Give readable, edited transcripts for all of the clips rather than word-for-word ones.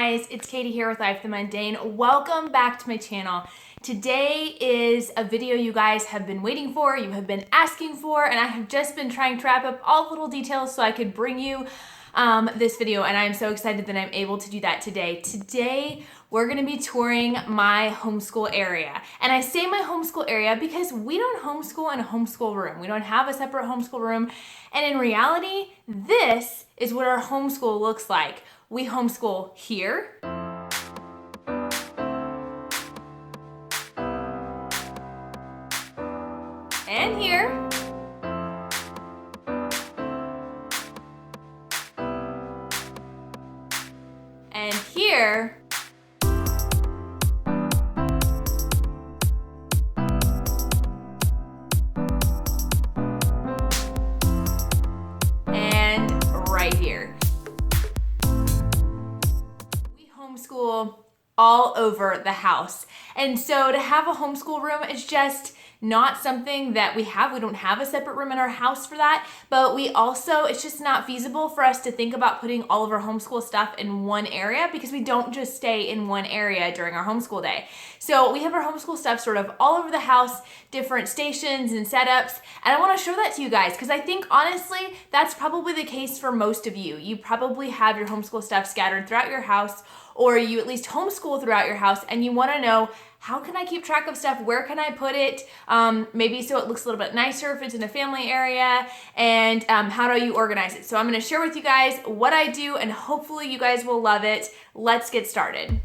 guys, it's Katie here with Life the Mundane. Welcome back to my channel. Today is a video you guys have been waiting for, you have been asking for, and I have just been trying to wrap up all the little details so I could bring you this video, and I'm so excited that I'm able to do that today. Today, we're gonna be touring my homeschool area. And I say my homeschool area because we don't homeschool in a homeschool room. We don't have a separate homeschool room. And in reality, this is what our homeschool looks like. We homeschool here. And here. And here. And right here. We homeschool all over the house. And so to have a homeschool room is just not something that we have. We don't have a separate room in our house for that, but we also, it's just not feasible for us to think about putting all of our homeschool stuff in one area because we don't just stay in one area during our homeschool day. So we have our homeschool stuff sort of all over the house, different stations and setups, and I want to show that to you guys because I think honestly, that's probably the case for most of you. You probably have your homeschool stuff scattered throughout your house, or you at least homeschool throughout your house, and you want to know, how can I keep track of stuff? Where can I put it? Maybe so it looks a little bit nicer if it's in a family area, and how do you organize it? So I'm gonna share with you guys what I do, and hopefully you guys will love it. Let's get started.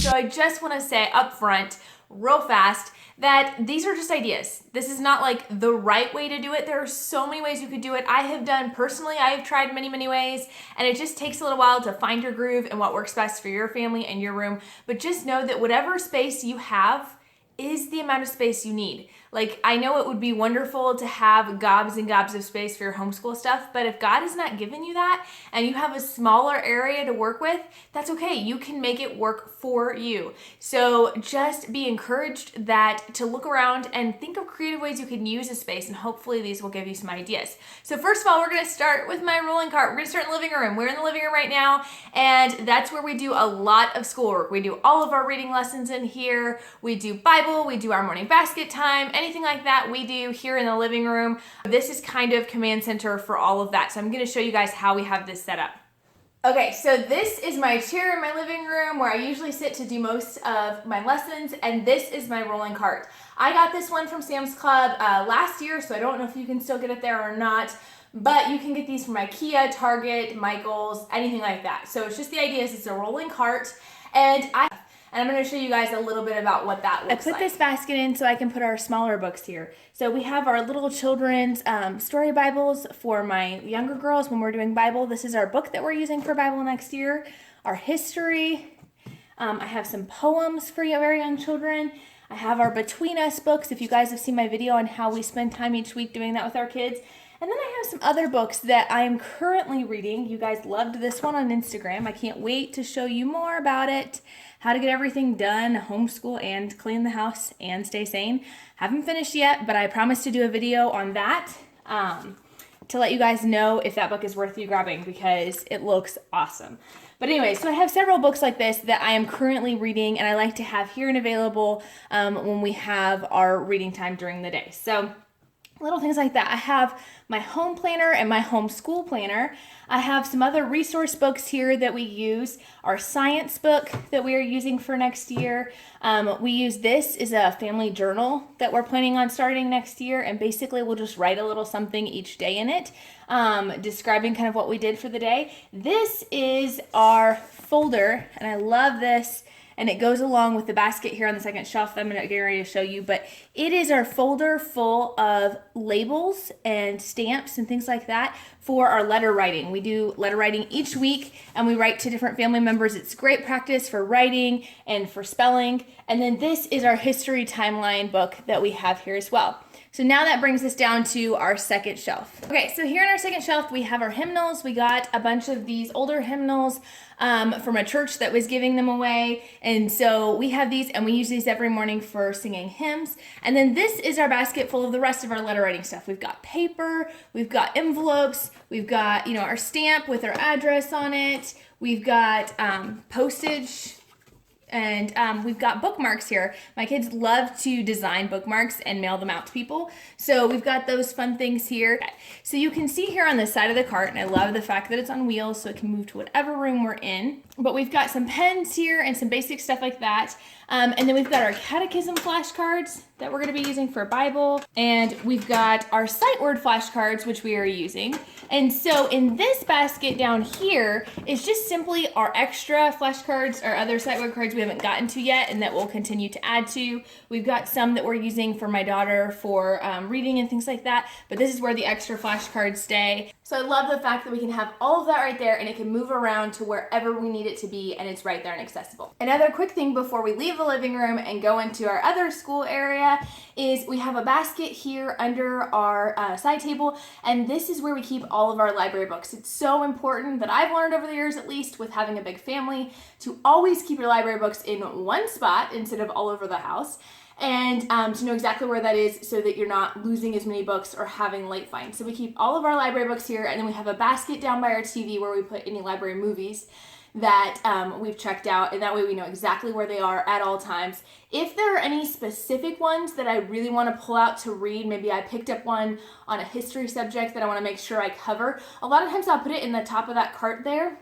So I just wanna say up front, real fast, that these are just ideas. This is not like the right way to do it. There are so many ways you could do it. I have tried many ways, and it just takes a little while to find your groove and what works best for your family and your room. But just know that whatever space you have is the amount of space you need. Like, I know it would be wonderful to have gobs and gobs of space for your homeschool stuff, but if God has not given you that and you have a smaller area to work with, that's okay. You can make it work for you. So just be encouraged to look around and think of creative ways you can use a space, and hopefully these will give you some ideas. So first of all, we're gonna start with my rolling cart. We're gonna start in the living room. We're in the living room right now, and that's where we do a lot of schoolwork. We do all of our reading lessons in here. We do Bible, we do our morning basket time, anything like that we do here in the living room. This is kind of command center for all of that. So I'm gonna show you guys how we have this set up. Okay, so this is my chair in my living room where I usually sit to do most of my lessons, and this is my rolling cart. I got this one from Sam's Club last year, so I don't know if you can still get it there or not, but you can get these from IKEA, Target, Michael's, anything like that. So it's just the idea is it's a rolling cart, and I'm going to show you guys a little bit about what that looks like. I put this basket in so I can put our smaller books here. So we have our little children's story Bibles for my younger girls when we're doing Bible. This is our book that we're using for Bible next year. Our history. I have some poems for very young children. I have our Between Us books, if you guys have seen my video on how we spend time each week doing that with our kids. And then I have some other books that I am currently reading. You guys loved this one on Instagram. I can't wait to show you more about it. How to get everything done, homeschool and clean the house and stay sane. Haven't finished yet, but I promise to do a video on that to let you guys know if that book is worth you grabbing because it looks awesome. But anyway, so I have several books like this that I am currently reading, and I like to have here and available when we have our reading time during the day. So little things like that. I have my home planner and my homeschool planner. I have some other resource books here that we use. Our science book that we are using for next year. This is a family journal that we're planning on starting next year, and basically we'll just write a little something each day in it, describing kind of what we did for the day. This is our folder, and I love this. And it goes along with the basket here on the second shelf that I'm getting ready to show you. But it is our folder full of labels and stamps and things like that for our letter writing. We do letter writing each week, and we write to different family members. It's great practice for writing and for spelling. And then this is our history timeline book that we have here as well. So now that brings us down to our second shelf. Okay, so here on our second shelf, we have our hymnals. We got a bunch of these older hymnals from a church that was giving them away. And so we have these and we use these every morning for singing hymns. And then this is our basket full of the rest of our letter writing stuff. We've got paper, we've got envelopes, we've got, our stamp with our address on it. We've got postage. And we've got bookmarks here. My kids love to design bookmarks and mail them out to people. So we've got those fun things here. So you can see here on the side of the cart, and I love the fact that it's on wheels so it can move to whatever room we're in. But we've got some pens here and some basic stuff like that. And then we've got our catechism flashcards that we're gonna be using for Bible. And we've got our sight word flashcards, which we are using. And so in this basket down here is just simply our extra flashcards or other sight word cards we haven't gotten to yet and that we'll continue to add to. We've got some that we're using for my daughter for reading and things like that, but this is where the extra flashcards stay. So I love the fact that we can have all of that right there and it can move around to wherever we need it to be and it's right there and accessible. Another quick thing before we leave the living room and go into our other school area is we have a basket here under our side table, and this is where we keep all of our library books. It's so important that I've learned over the years, at least with having a big family, to always keep your library books in one spot instead of all over the house. And to know exactly where that is so that you're not losing as many books or having late finds. So we keep all of our library books here, and then we have a basket down by our TV where we put any library movies that we've checked out, and that way we know exactly where they are at all times. If there are any specific ones that I really want to pull out to read, maybe I picked up one on a history subject that I want to make sure I cover, a lot of times I'll put it in the top of that cart there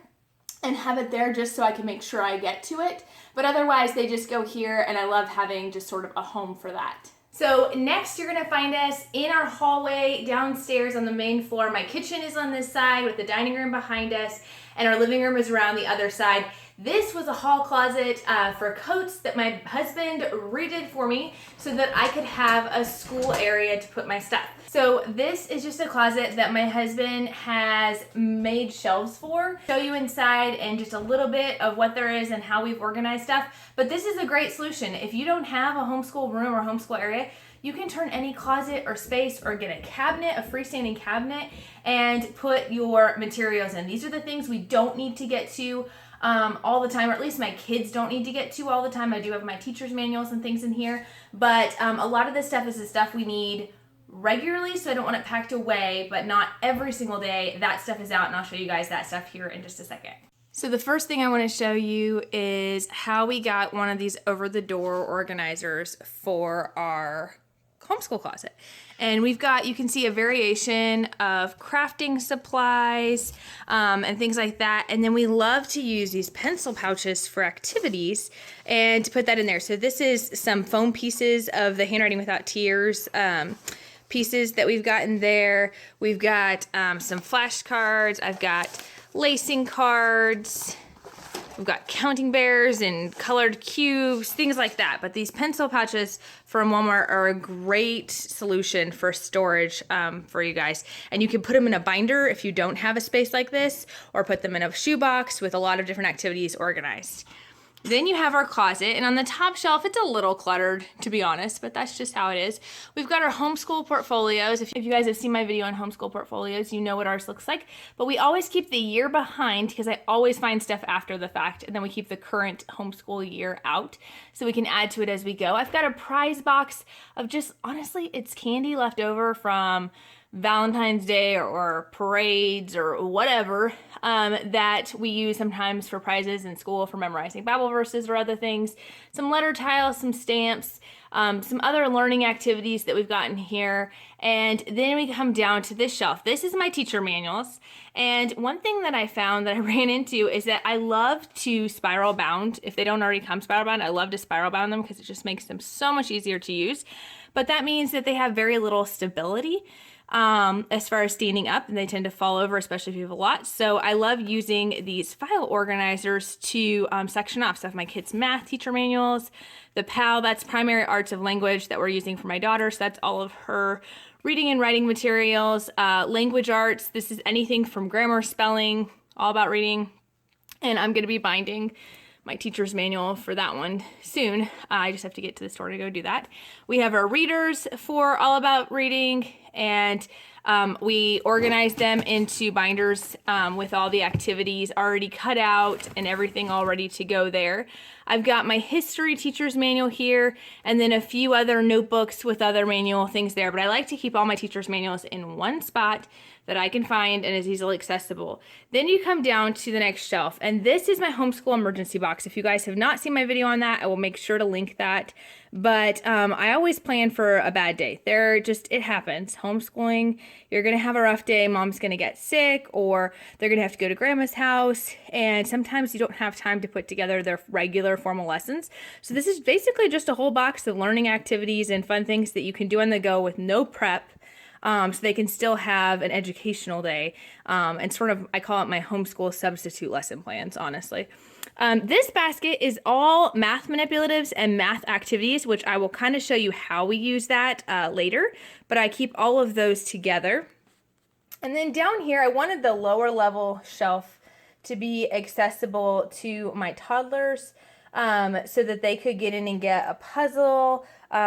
and have it there just so I can make sure I get to it. But otherwise they just go here, and I love having just sort of a home for that. So next you're gonna find us in our hallway downstairs on the main floor. My kitchen is on this side with the dining room behind us, and our living room is around the other side. This was a hall closet for coats that my husband redid for me so that I could have a school area to put my stuff. So this is just a closet that my husband has made shelves for. Show you inside and just a little bit of what there is and how we've organized stuff. But this is a great solution. If you don't have a homeschool room or homeschool area, you can turn any closet or space or get a cabinet, a freestanding cabinet, and put your materials in. These are the things we don't need to get to all the time, or at least my kids don't need to get to all the time. I do have my teacher's manuals and things in here, but a lot of this stuff is the stuff we need regularly, so I don't want it packed away, but not every single day. That stuff is out, and I'll show you guys that stuff here in just a second. So the first thing I want to show you is how we got one of these over-the-door organizers for our homeschool closet. And we've got, you can see a variation of crafting supplies and things like that. And then we love to use these pencil pouches for activities and to put that in there. So this is some foam pieces of the Handwriting Without Tears pieces that we've got in there. We've got some flashcards. I've got lacing cards. We've got counting bears and colored cubes, things like that. But these pencil pouches from Walmart are a great solution for storage for you guys. And you can put them in a binder if you don't have a space like this, or put them in a shoebox with a lot of different activities organized. Then you have our closet, and on the top shelf, it's a little cluttered, to be honest, but that's just how it is. We've got our homeschool portfolios. If you guys have seen my video on homeschool portfolios, you know what ours looks like. But we always keep the year behind because I always find stuff after the fact, and then we keep the current homeschool year out so we can add to it as we go. I've got a prize box of just, honestly, it's candy left over from Valentine's Day or parades or whatever that we use sometimes for prizes in school for memorizing Bible verses or other things. Some letter tiles, some stamps, some other learning activities that we've gotten here. And then we come down to this shelf. This is my teacher manuals. And one thing that I found that I ran into is that I love to spiral bound. If they don't already come spiral bound, I love to spiral bound them because it just makes them so much easier to use. But that means that they have very little stability as far as standing up, and they tend to fall over, especially if you have a lot. So I love using these file organizers to section off. So I have my kids' math teacher manuals, the PAL, that's Primary Arts of Language that we're using for my daughter. So that's all of her reading and writing materials. Language arts, this is anything from grammar, spelling, all about reading. And I'm going to be binding my teacher's manual for that one soon. I just have to get to the store to go do that. We have our readers for All About Reading, and we organize them into binders with all the activities already cut out and everything all ready to go there. I've got my history teacher's manual here, and then a few other notebooks with other manual things there, but I like to keep all my teacher's manuals in one spot that I can find and is easily accessible. Then you come down to the next shelf, and this is my homeschool emergency box. If you guys have not seen my video on that, I will make sure to link that. But I always plan for a bad day. It happens. Homeschooling, you're gonna have a rough day, mom's gonna get sick, or they're gonna have to go to grandma's house, and sometimes you don't have time to put together their regular formal lessons. So this is basically just a whole box of learning activities and fun things that you can do on the go with no prep. So they can still have an educational day, and sort of, I call it my homeschool substitute lesson plans, honestly. This basket is all math manipulatives and math activities, which I will kind of show you how we use that later, but I keep all of those together. And then down here, I wanted the lower level shelf to be accessible to my toddlers, so that they could get in and get a puzzle.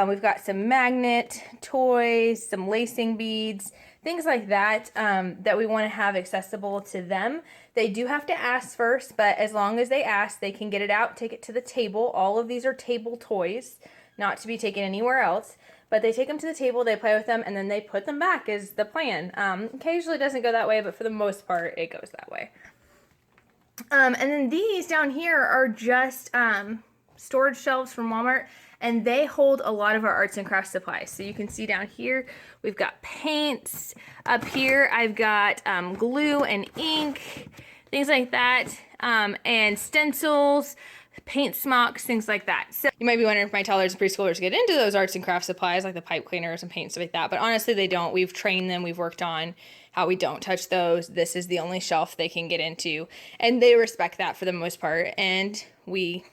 We've got some magnet toys, some lacing beads, things like that, that we want to have accessible to them. They do have to ask first, but as long as they ask, they can get it out, take it to the table. All of these are table toys, not to be taken anywhere else. But they take them to the table, they play with them, and then they put them back is the plan. Occasionally it doesn't go that way, but for the most part, it goes that way. And then these down here are just storage shelves from Walmart, and they hold a lot of our arts and crafts supplies. So you can see down here, we've got paints. Up here, I've got glue and ink, things like that, and stencils, paint smocks, things like that. So you might be wondering if my toddlers and preschoolers get into those arts and crafts supplies, like the pipe cleaners and paint, stuff like that. But honestly, they don't. We've trained them. We've worked on how we don't touch those. This is the only shelf they can get into. And they respect that for the most part. And we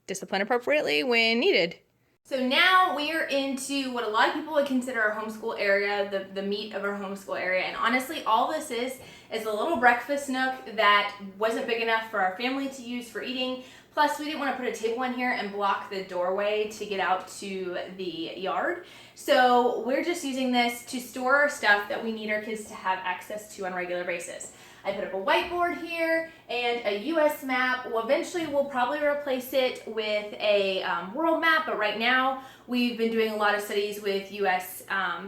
discipline appropriately when needed. So now we are into what a lot of people would consider our homeschool area, the meat of our homeschool area. And honestly, all this is a little breakfast nook that wasn't big enough for our family to use for eating. Plus, we didn't want to put a table in here and block the doorway to get out to the yard. So we're just using this to store our stuff that we need our kids to have access to on a regular basis. I put up a whiteboard here and a US map. Well, eventually we'll probably replace it with a world map, but right now we've been doing a lot of studies with US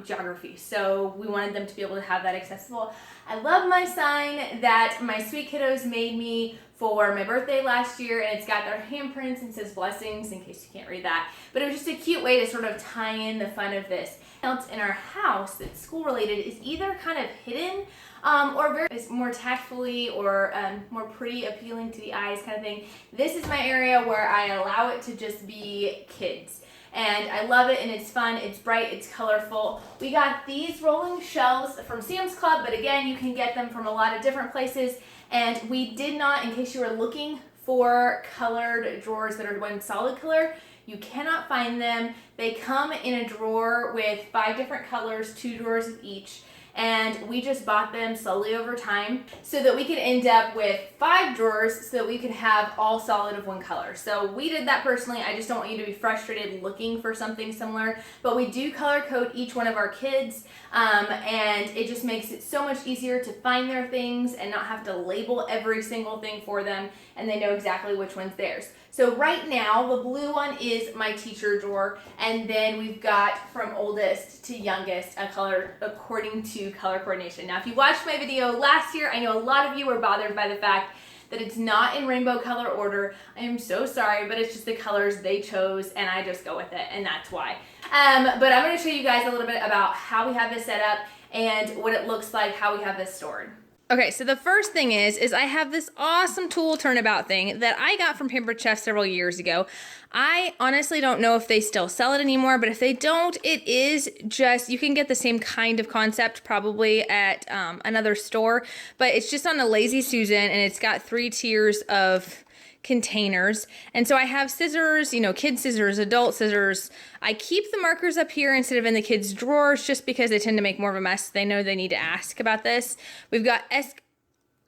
geography. So we wanted them to be able to have that accessible. I love my sign that my sweet kiddos made me for my birthday last year, and it's got their handprints and says blessings, in case you can't read that. But it was just a cute way to sort of tie in the fun of this. Else in our house that's school related is either kind of hidden or very more tactfully or more pretty, appealing to the eyes kind of thing. This is my area where I allow it to just be kids. And I love it, and it's fun, it's bright, it's colorful. We got these rolling shelves from Sam's Club, but again, you can get them from a lot of different places. And we did not, in case you were looking for colored drawers that are one solid color, you cannot find them. They come in a drawer with 5 different colors, 2 drawers of each. And we just bought them slowly over time so that we could end up with 5 drawers so that we could have all solid of one color. So we did that personally. I just don't want you to be frustrated looking for something similar, but we do color code each one of our kids, and it just makes it so much easier to find their things and not have to label every single thing for them, and they know exactly which one's theirs. So right now, the blue one is my teacher drawer, and then we've got from oldest to youngest a color according to color coordination. Now, if you watched my video last year, I know a lot of you were bothered by the fact that it's not in rainbow color order. I am so sorry, but it's just the colors they chose, and I just go with it, and that's why. But I'm gonna show you guys a little bit about how we have this set up and what it looks like, how we have this stored. Okay, so the first thing is I have this awesome tool turnabout thing that I got from Pampered Chef several years ago. I honestly don't know if they still sell it anymore, but if they don't, it is just, you can get the same kind of concept probably at another store, but it's just on a Lazy Susan, and it's got 3 tiers of containers. And so I have scissors, you know, kid scissors, adult scissors. I keep the markers up here instead of in the kids' drawers just because they tend to make more of a mess. They know they need to ask about this. We've got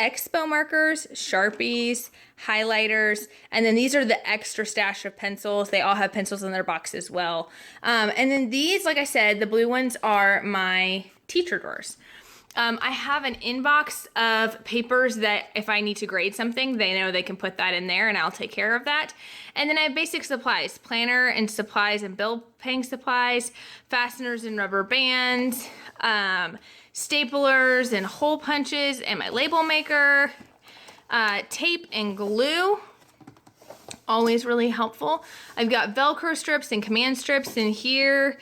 Expo markers, Sharpies, highlighters, and then these are the extra stash of pencils. They all have pencils in their box as well. And then these, like I said, the blue ones are my teacher drawers. I have an inbox of papers that if I need to grade something, they know they can put that in there and I'll take care of that. And then I have basic supplies, planner and supplies and bill paying supplies, fasteners and rubber bands, staplers and hole punches and my label maker, tape and glue. Always really helpful. I've got Velcro strips and command strips in here.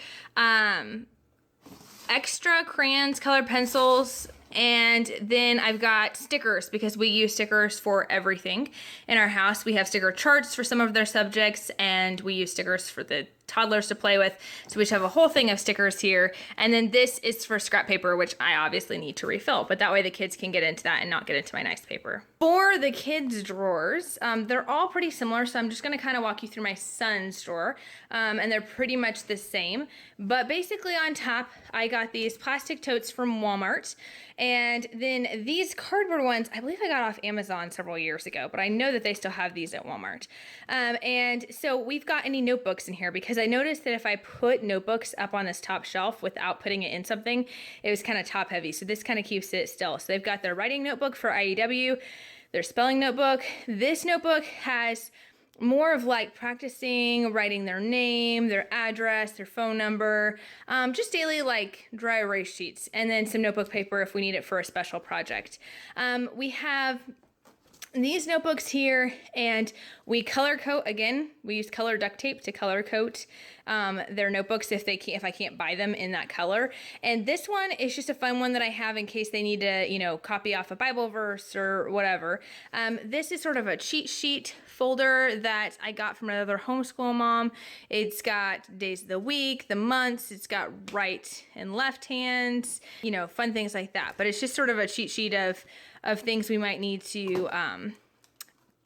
Extra crayons, colored pencils, and then I've got stickers because we use stickers for everything in our house. We have sticker charts for some of their subjects, and we use stickers for the toddlers to play with. So we just have a whole thing of stickers here. And then this is for scrap paper, which I obviously need to refill, but that way the kids can get into that and not get into my nice paper. For the kids' drawers, they're all pretty similar, so I'm just gonna kind of walk you through my son's drawer, and they're pretty much the same. But basically on top, I got these plastic totes from Walmart, and then these cardboard ones, I believe I got off Amazon several years ago, but I know that they still have these at Walmart. And so we've got any notebooks in here because I noticed that if I put notebooks up on this top shelf without putting it in something, it was kind of top heavy. So this kind of keeps it still. So they've got their writing notebook for IEW, their spelling notebook. This notebook has more of like practicing writing their name, their address, their phone number, just daily like dry erase sheets, and then some notebook paper if we need it for a special project. We have these notebooks here, and we color coat again. We use color duct tape to color coat their notebooks if I can't buy them in that color. And this one is just a fun one that I have in case they need to, you know, copy off a Bible verse or whatever. This is sort of a cheat sheet folder that I got from another homeschool mom. It's got days of the week, the months, it's got right and left hands, you know, fun things like that. But it's just sort of a cheat sheet of things we might need to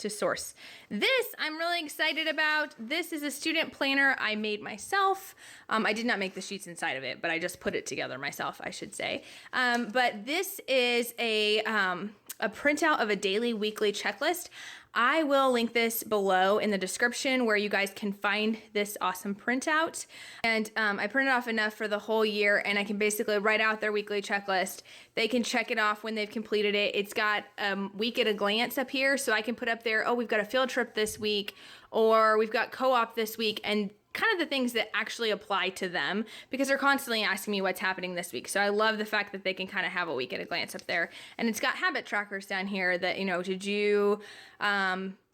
source. This I'm really excited about. This is a student planner I made myself. I did not make the sheets inside of it, but I just put it together myself, I should say. But this is a printout of a daily, weekly checklist. I will link this below in the description where you guys can find this awesome printout. And I printed off enough for the whole year, and I can basically write out their weekly checklist. They can check it off when they've completed it. It's got week at a glance up here, so I can put up there, oh, we've got a field trip this week, or we've got co-op this week, and kind of the things that actually apply to them because they're constantly asking me what's happening this week. So I love the fact that they can kind of have a week at a glance up there. And it's got habit trackers down here that, you know, did you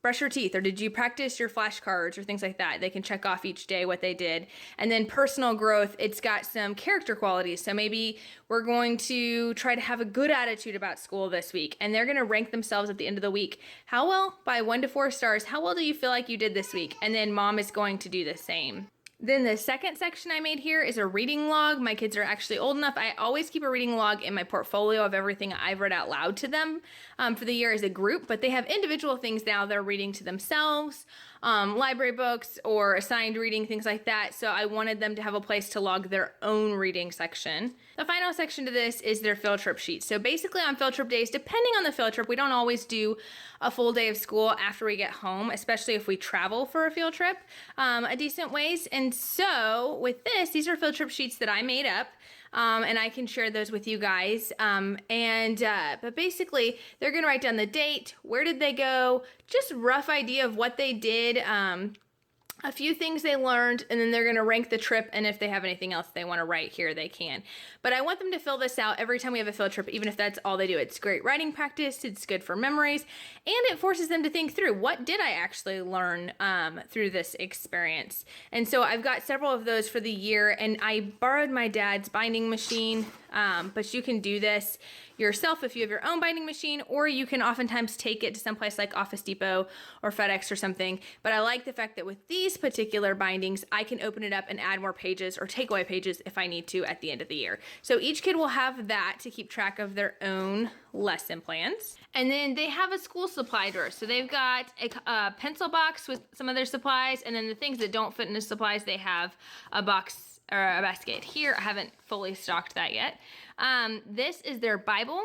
brush your teeth, or did you practice your flashcards or things like that? They can check off each day what they did. And then personal growth, it's got some character qualities. So maybe we're going to try to have a good attitude about school this week, and they're going to rank themselves at the end of the week. How well? By 1 to 4 stars. How well do you feel like you did this week? And then mom is going to do the same. Then the second section I made here is a reading log. My kids are actually old enough. I always keep a reading log in my portfolio of everything I've read out loud to them for the year as a group, but they have individual things now they're reading to themselves, library books or assigned reading, things like that. So I wanted them to have a place to log their own reading section. The final section to this is their field trip sheet. So basically on field trip days, depending on the field trip, we don't always do a full day of school after we get home, especially if we travel for a field trip a decent ways. And so with this, these are field trip sheets that I made up. And I can share those with you guys. But basically, they're going to write down the date, where did they go, just rough idea of what they did, a few things they learned, and then they're going to rank the trip, and if they have anything else they want to write here, they can. But I want them to fill this out every time we have a field trip, even if that's all they do. It's great writing practice, it's good for memories, and it forces them to think through, what did I actually learn through this experience? And so I've got several of those for the year, and I borrowed my dad's binding machine, but you can do this yourself if you have your own binding machine, or you can oftentimes take it to someplace like Office Depot or FedEx or something. But I like the fact that with these particular bindings, I can open it up and add more pages or take away pages if I need to at the end of the year. So each kid will have that to keep track of their own lesson plans. And then they have a school supply drawer. So they've got a pencil box with some of their supplies, and then the things that don't fit in the supplies, they have a box or a basket here. I haven't fully stocked that yet. This is their Bible.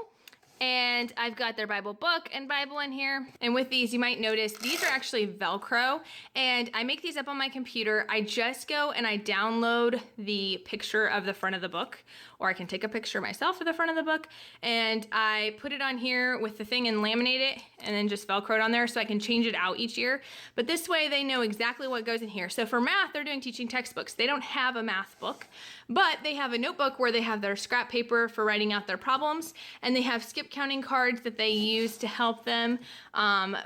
And I've got their Bible book and Bible in here. And with these, you might notice these are actually Velcro. And I make these up on my computer. I just go and I download the picture of the front of the book, or I can take a picture myself of the front of the book. And I put it on here with the thing and laminate it and then just Velcro it on there so I can change it out each year. But this way they know exactly what goes in here. So for math, they're doing teaching textbooks. They don't have a math book, but they have a notebook where they have their scrap paper for writing out their problems. And they have skip counting cards that they use to help them.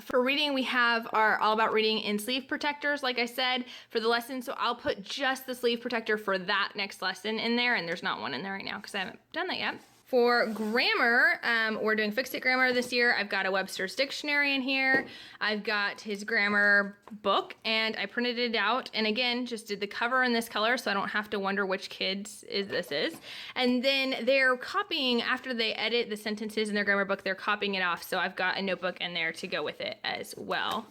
For reading, we have our All About Reading in sleeve protectors, like I said, for the lesson. So I'll put just the sleeve protector for that next lesson in there, and there's not one in there right now because I haven't done that yet. For grammar, we're doing Fixed It Grammar this year. I've got a Webster's Dictionary in here. I've got his grammar book, and I printed it out. And again, just did the cover in this color so I don't have to wonder which kids this is. And then they're copying, after they edit the sentences in their grammar book, they're copying it off. So I've got a notebook in there to go with it as well.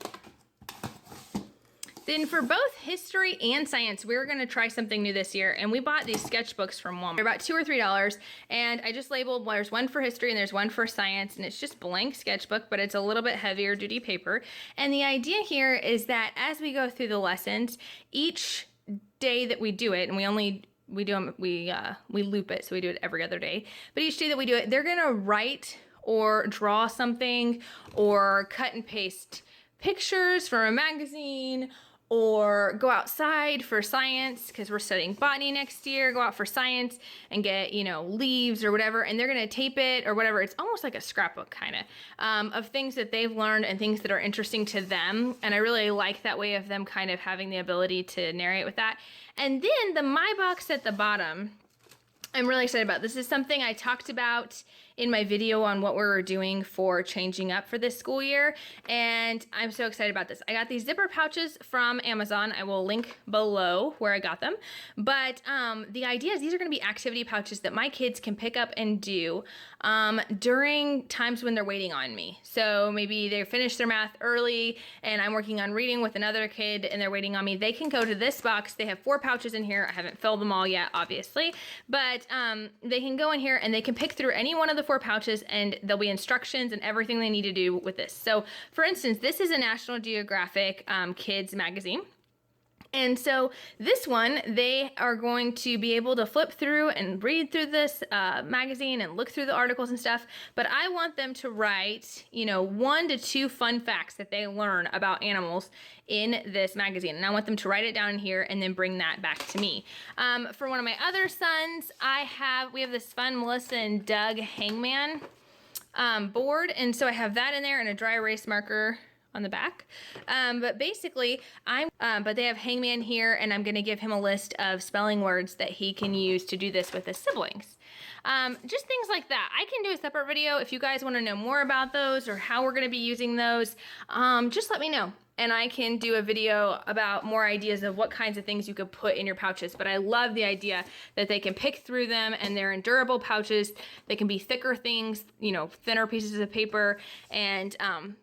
Then for both history and science, we're gonna try something new this year, and we bought these sketchbooks from Walmart. They're about $2 or $3, and I just labeled, well, there's one for history and there's one for science, and it's just blank sketchbook, but it's a little bit heavier duty paper. And the idea here is that as we go through the lessons, each day that we do it, and we loop it, so we do it every other day, but each day that we do it, they're gonna write or draw something or cut and paste pictures from a magazine, or go outside for science because we're studying botany next year, go out for science and get, leaves or whatever, and they're gonna tape it or whatever. It's almost like a scrapbook kind of things that they've learned and things that are interesting to them. And I really like that way of them kind of having the ability to narrate with that. And then the My Box at the bottom, I'm really excited about. This is something I talked about in my video on what we're doing for changing up for this school year, and I'm so excited about this. I got these zipper pouches from Amazon. I will link below where I got them, but the idea is these are gonna be activity pouches that my kids can pick up and do during times when they're waiting on me. So maybe they finish their math early and I'm working on reading with another kid and they're waiting on me. They can go to this box. They have 4 pouches in here. I haven't filled them all yet, obviously, but they can go in here and they can pick through any one of the 4 pouches, and there'll be instructions and everything they need to do with this. So for instance, this is a National Geographic kids magazine. And so this one, they are going to be able to flip through and read through this magazine and look through the articles and stuff. But I want them to write, 1 to 2 fun facts that they learn about animals in this magazine. And I want them to write it down in here and then bring that back to me. For one of my other sons, we have this fun Melissa and Doug hangman board. And so I have that in there and a dry erase marker on the back. But basically, but they have hangman here, and I'm gonna give him a list of spelling words that he can use to do this with his siblings. Just things like that. I can do a separate video if you guys wanna know more about those or how we're gonna be using those. Just let me know. And I can do a video about more ideas of what kinds of things you could put in your pouches. But I love the idea that they can pick through them and they're in durable pouches. They can be thicker things, thinner pieces of paper, and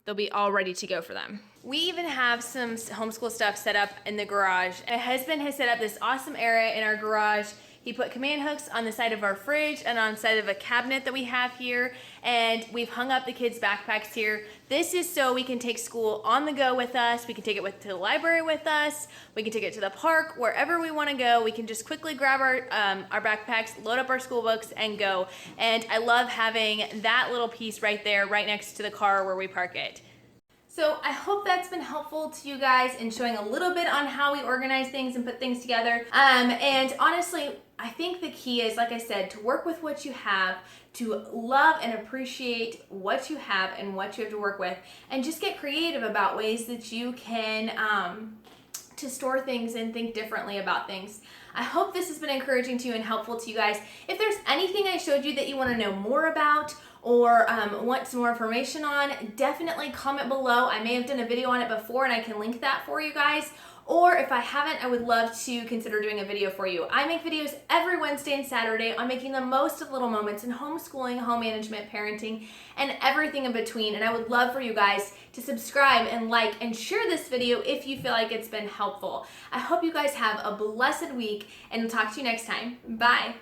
they'll be all ready to go for them. We even have some homeschool stuff set up in the garage. My husband has set up this awesome area in our garage. He put command hooks on the side of our fridge and on the side of a cabinet that we have here, and we've hung up the kids' backpacks here. This is so we can take school on the go with us. We can take it to the library with us. We can take it to the park, wherever we want to go. We can just quickly grab our backpacks, load up our school books, and go. And I love having that little piece right there, right next to the car where we park it. So I hope that's been helpful to you guys in showing a little bit on how we organize things and put things together. And honestly, I think the key is, like I said, to work with what you have, to love and appreciate what you have and what you have to work with, and just get creative about ways that you can to store things and think differently about things. I hope this has been encouraging to you and helpful to you guys. If there's anything I showed you that you want to know more about or want some more information on, definitely comment below. I may have done a video on it before and I can link that for you guys. Or if I haven't, I would love to consider doing a video for you. I make videos every Wednesday and Saturday on making the most of little moments in homeschooling, home management, parenting, and everything in between. And I would love for you guys to subscribe and like and share this video if you feel like it's been helpful. I hope you guys have a blessed week, and I'll talk to you next time. Bye.